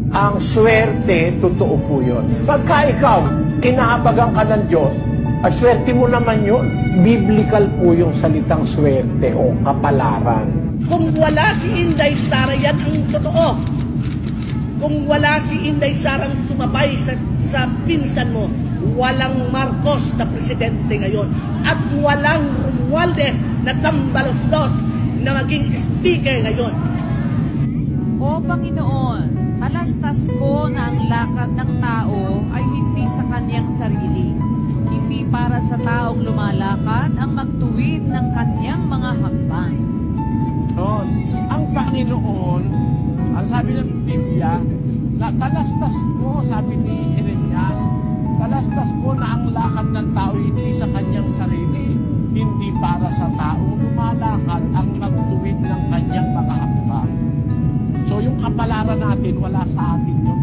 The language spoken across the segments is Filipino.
Ang swerte, totoo po yun. Pagka ikaw, kinaabagan ka ng Diyos, ang swerte mo naman yun. Biblical po yung salitang swerte o kapalaran. Kung wala si Inday Sara, yan ang totoo. Kung wala si Inday Sarang sumabay sa pinsan mo, walang Marcos na presidente ngayon. At walang Romualdez na tambalos-los na maging speaker ngayon. O Panginoon, talastas ko na ang lakad ng tao ay hindi sa kanyang sarili. Hindi para sa taong lumalakad ang magtuwid ng kanyang mga hakbang. Noon, ang Panginoon, ang sabi ng Biblia, na talastas ko, sabi ni Jeremias, talastas ko na ang lakad ng tao hindi sa kanyang sarili, hindi para sa taong lumalakad ang magtuwid ng kanyang mga hakbang. So yung kapalaran natin, wala sa atin yun.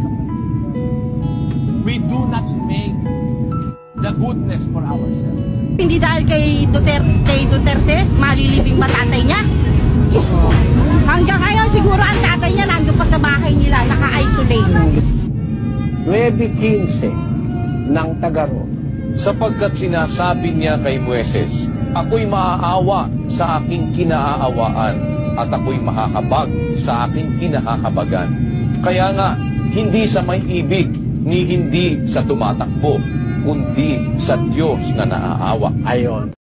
We do not make the goodness for ourselves. Hindi dahil kay Duterte, malilibing ba tatay niya? Hanggang ngayon siguro ang tatay niya nandun pa sa bahay nila, naka-isolate. 9:15 ng Tagaro. Sapagkat sinasabi niya kay Moises, ako'y maaawa sa aking kinaaawaan at ako'y makakabag sa aking kinakakabagan. Kaya nga, hindi sa may ibig, ni hindi sa tumatakbo, kundi sa Diyos na naaawa. Ayon.